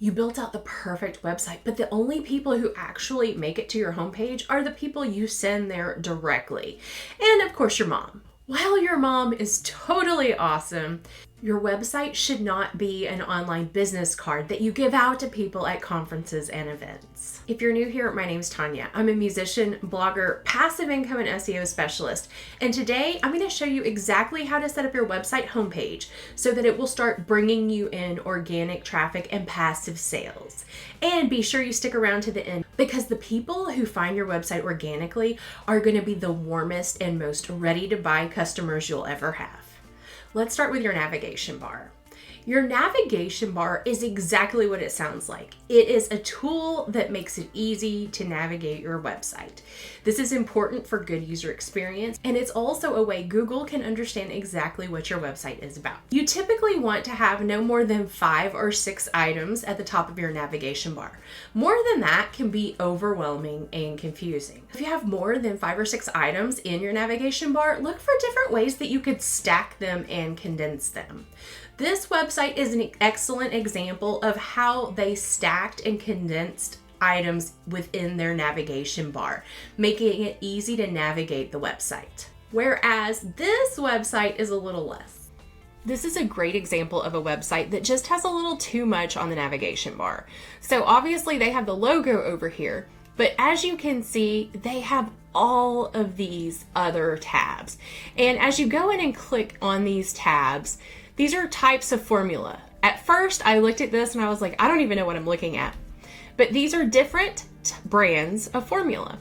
You built out the perfect website, but the only people who actually make it to your homepage are the people you send there directly. And of course, your mom. While your mom is totally awesome, your website should not be an online business card that you give out to people at conferences and events. If you're new here, my name's Tanya. I'm a musician, blogger, passive income and SEO specialist. And today I'm going to show you exactly how to set up your website homepage so that it will start bringing you in organic traffic and passive sales. And be sure you stick around to the end because the people who find your website organically are going to be the warmest and most ready to buy customers you'll ever have. Let's start with your navigation bar. Your navigation bar is exactly what it sounds like. It is a tool that makes it easy to navigate your website. This is important for good user experience, and it's also a way Google can understand exactly what your website is about. You typically want to have no more than 5 or 6 items at the top of your navigation bar. More than that can be overwhelming and confusing. If you have more than 5 or 6 items in your navigation bar, look for different ways that you could stack them and condense them. This website is an excellent example of how they stacked and condensed items within their navigation bar, making it easy to navigate the website. Whereas this website is a little less. This is a great example of a website that just has a little too much on the navigation bar. So obviously they have the logo over here, but as you can see, they have all of these other tabs. And as you go in and click on these tabs, these are types of formula. At first, I looked at this and I was like, I don't even know what I'm looking at. But these are different brands of formula.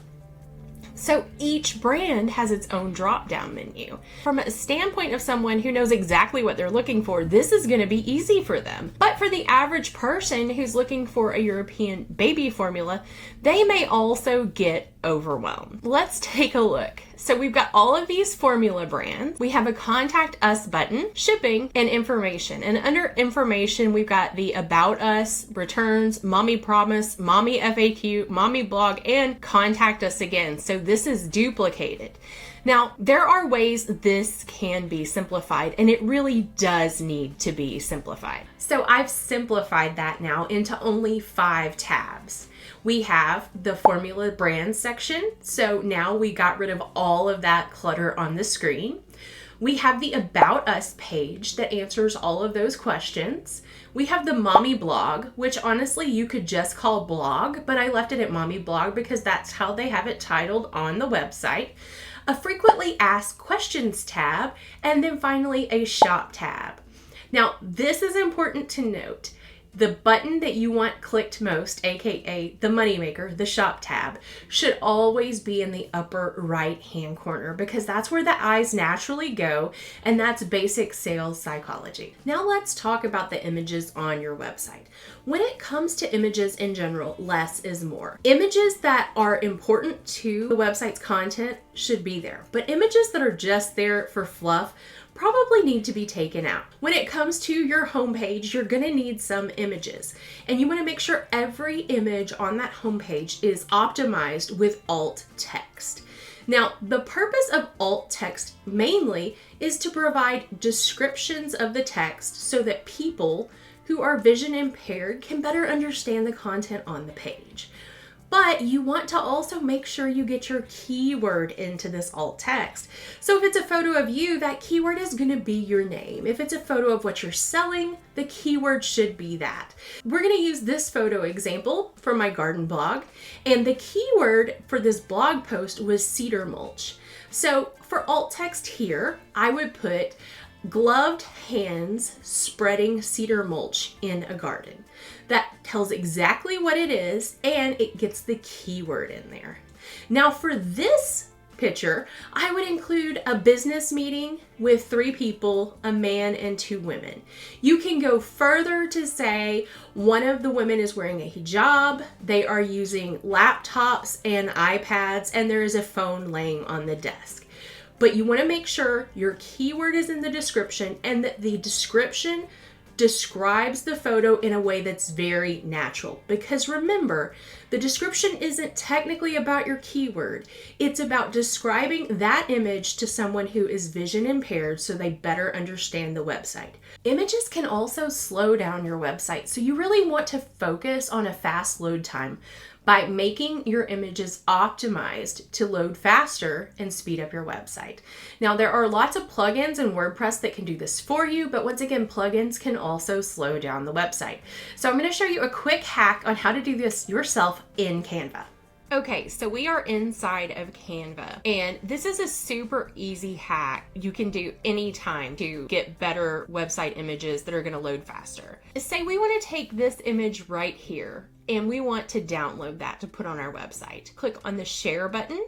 So each brand has its own drop-down menu. From a standpoint of someone who knows exactly what they're looking for, this is going to be easy for them. But for the average person who's looking for a European baby formula, they may also get overwhelmed. Let's take a look. So we've got all of these formula brands. We have a contact us button, shipping, and information. And under information, we've got the about us, returns, mommy promise, mommy FAQ, mommy blog, and contact us again. So this is duplicated. Now, there are ways this can be simplified, and it really does need to be simplified. So I've simplified that now into only 5 tabs. We have the formula brand section. So now we got rid of all of that clutter on the screen. We have the About Us page that answers all of those questions. We have the Mommy blog, which honestly you could just call blog, but I left it at Mommy blog because that's how they have it titled on the website. A frequently asked questions tab, and then finally a shop tab. Now, this is important to note. The button that you want clicked most, aka the moneymaker, the shop tab, should always be in the upper right hand corner because that's where the eyes naturally go, and that's basic sales psychology. Now let's talk about the images on your website. When it comes to images in general, less is more. Images that are important to the website's content should be there, but images that are just there for fluff probably need to be taken out. When it comes to your homepage, you're gonna need some images, and you wanna make sure every image on that homepage is optimized with alt text. Now, the purpose of alt text mainly is to provide descriptions of the text so that people who are vision impaired can better understand the content on the page. But you want to also make sure you get your keyword into this alt text. So if it's a photo of you, that keyword is going to be your name. If it's a photo of what you're selling, the keyword should be that. We're going to use this photo example from my garden blog, and the keyword for this blog post was cedar mulch. So for alt text here, I would put gloved hands spreading cedar mulch in a garden. That tells exactly what it is, and it gets the keyword in there. Now for this picture, I would include a business meeting with 3 people, a man and 2 women. You can go further to say one of the women is wearing a hijab, they are using laptops and iPads, and there is a phone laying on the desk. But you want to make sure your keyword is in the description and that the description describes the photo in a way that's very natural. Because remember, the description isn't technically about your keyword. It's about describing that image to someone who is vision impaired so they better understand the website. Images can also slow down your website, so you really want to focus on a fast load time by making your images optimized to load faster and speed up your website. Now, there are lots of plugins in WordPress that can do this for you, but once again, plugins can also slow down the website. So I'm going to show you a quick hack on how to do this yourself in Canva. Okay, so we are inside of Canva, and this is a super easy hack you can do anytime to get better website images that are going to load faster. Say we want to take this image right here, and we want to download that to put on our website. Click on the share button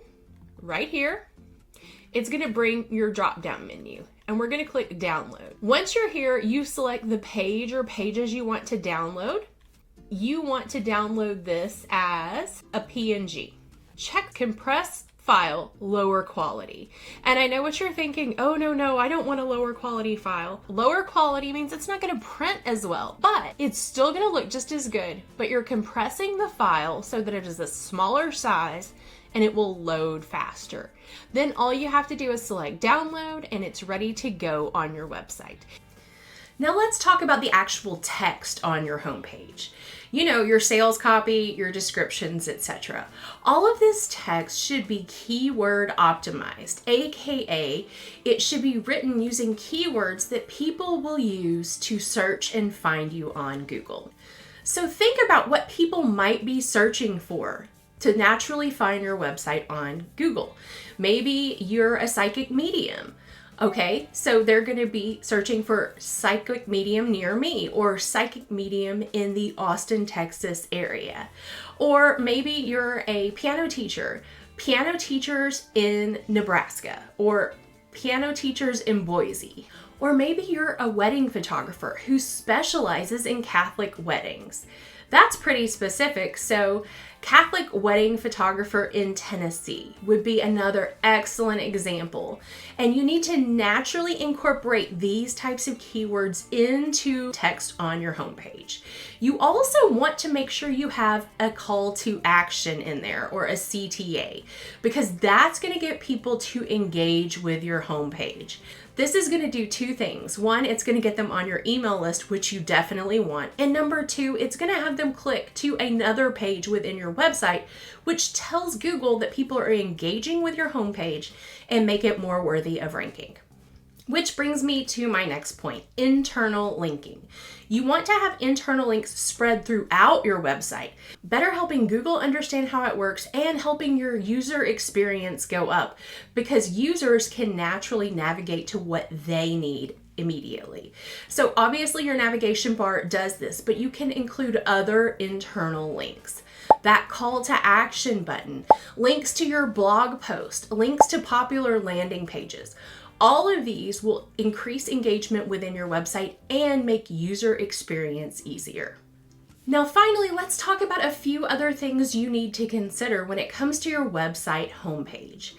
right here. It's going to bring your drop-down menu, and we're going to click download. Once you're here, you select the page or pages you want to download. You want to download this as a PNG. Check compress file, lower quality. And I know what you're thinking, oh no, I don't want a lower quality file. Lower quality means it's not going to print as well, but it's still going to look just as good, but you're compressing the file so that it is a smaller size and it will load faster. Then all you have to do is select download and it's ready to go on your website. Now let's talk about the actual text on your homepage. You know, your sales copy, your descriptions, etc. All of this text should be keyword optimized, aka it should be written using keywords that people will use to search and find you on Google. So think about what people might be searching for to naturally find your website on Google. Maybe you're a psychic medium. Okay, so they're going to be searching for psychic medium near me or psychic medium in the Austin, Texas area. Or maybe you're a piano teacher, piano teachers in Nebraska, or piano teachers in Boise. Or maybe you're a wedding photographer who specializes in Catholic weddings. That's pretty specific, so Catholic wedding photographer in Tennessee would be another excellent example. And you need to naturally incorporate these types of keywords into text on your homepage. You also want to make sure you have a call to action in there, or a CTA, because that's going to get people to engage with your homepage. This is going to do two things. One, it's going to get them on your email list, which you definitely want. And number two, it's going to have them click to another page within your website, which tells Google that people are engaging with your homepage and make it more worthy of ranking. Which brings me to my next point, internal linking. You want to have internal links spread throughout your website, better helping Google understand how it works and helping your user experience go up, because users can naturally navigate to what they need immediately. So obviously your navigation bar does this, but you can include other internal links. That call to action button, links to your blog post, links to popular landing pages. All of these will increase engagement within your website and make user experience easier. Now finally, let's talk about a few other things you need to consider when it comes to your website homepage.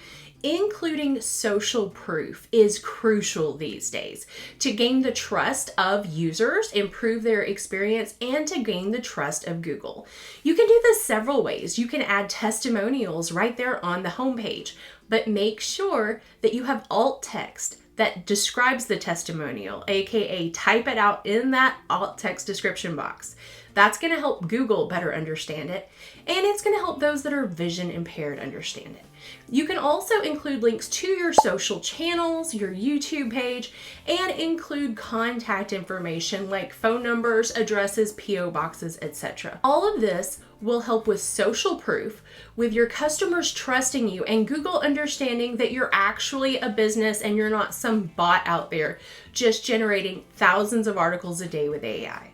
Including social proof is crucial these days to gain the trust of users, improve their experience, and to gain the trust of Google. You can do this several ways. You can add testimonials right there on the homepage, but make sure that you have alt text that describes the testimonial, aka type it out in that alt text description box. That's going to help Google better understand it, and it's going to help those that are vision impaired understand it. You can also include links to your social channels, your YouTube page, and include contact information like phone numbers, addresses, PO boxes, etc. All of this will help with social proof, with your customers trusting you and Google understanding that you're actually a business and you're not some bot out there just generating thousands of articles a day with AI.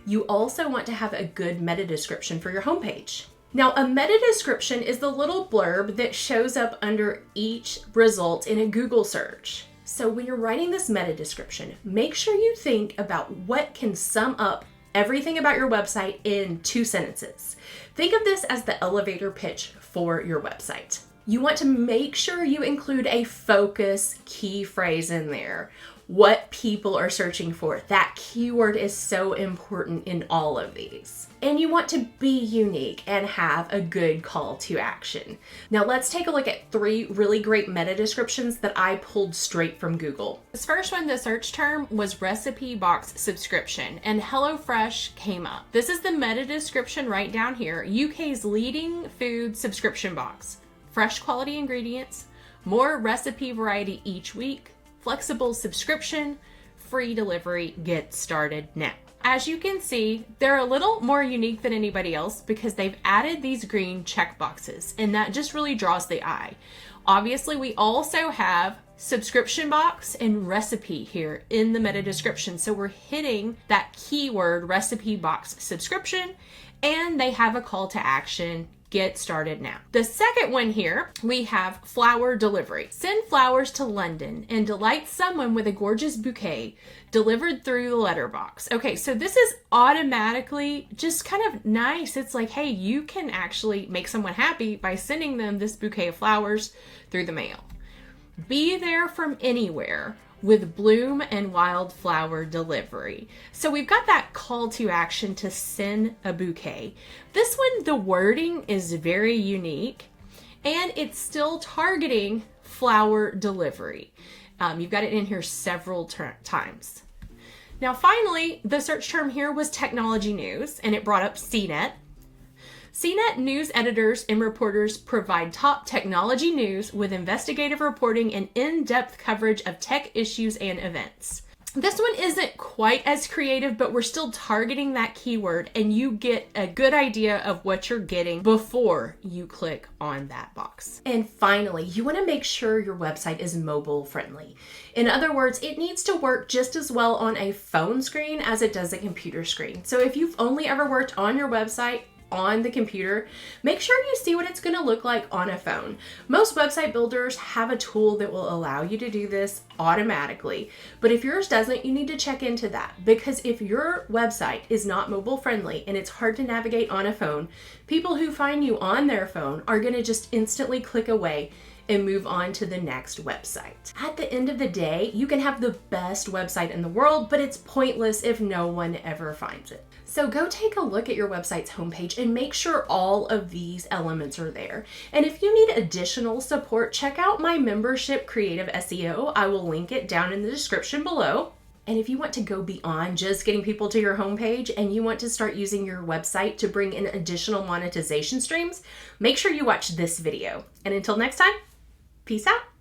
You also want to have a good meta description for your homepage. Now, a meta description is the little blurb that shows up under each result in a Google search. So when you're writing this meta description, make sure you think about what can sum up everything about your website in 2 sentences. Think of this as the elevator pitch for your website. You want to make sure you include a focus key phrase in there. what people are searching for. That keyword is so important in all of these. And you want to be unique and have a good call to action. Now let's take a look at 3 really great meta descriptions that I pulled straight from Google. This first one, the search term was recipe box subscription, and HelloFresh came up. This is the meta description right down here. UK's leading food subscription box. Fresh quality ingredients, more recipe variety each week, flexible subscription, free delivery, get started now. As you can see, they're a little more unique than anybody else because they've added these green check boxes, and that just really draws the eye. Obviously, we also have subscription box and recipe here in the meta description. So we're hitting that keyword recipe box subscription, and they have a call to action. Get started now. The second one here, we have flower delivery. Send flowers to London and delight someone with a gorgeous bouquet delivered through the letterbox. Okay, so this is automatically just kind of nice. It's like, hey, you can actually make someone happy by sending them this bouquet of flowers through the mail. Be there from anywhere with bloom and wildflower delivery. So we've got that call to action to send a bouquet. This one, the wording is very unique, and it's still targeting flower delivery. You've got it in here several times. Now finally, the search term here was technology news, and it brought up CNET. CNET news editors and reporters provide top technology news with investigative reporting and in-depth coverage of tech issues and events. This one isn't quite as creative, but we're still targeting that keyword, and you get a good idea of what you're getting before you click on that box. And finally, you want to make sure your website is mobile friendly. In other words, it needs to work just as well on a phone screen as it does a computer screen. So if you've only ever worked on your website on the computer, make sure you see what it's going to look like on a phone. Most website builders have a tool that will allow you to do this automatically, but if yours doesn't, you need to check into that, because if your website is not mobile friendly and it's hard to navigate on a phone, people who find you on their phone are going to just instantly click away and move on to the next website. At the end of the day, you can have the best website in the world, but it's pointless if no one ever finds it. So go take a look at your website's homepage and make sure all of these elements are there. And if you need additional support, check out my membership, Creative SEO. I will link it down in the description below. And if you want to go beyond just getting people to your homepage and you want to start using your website to bring in additional monetization streams, make sure you watch this video. And until next time, peace out.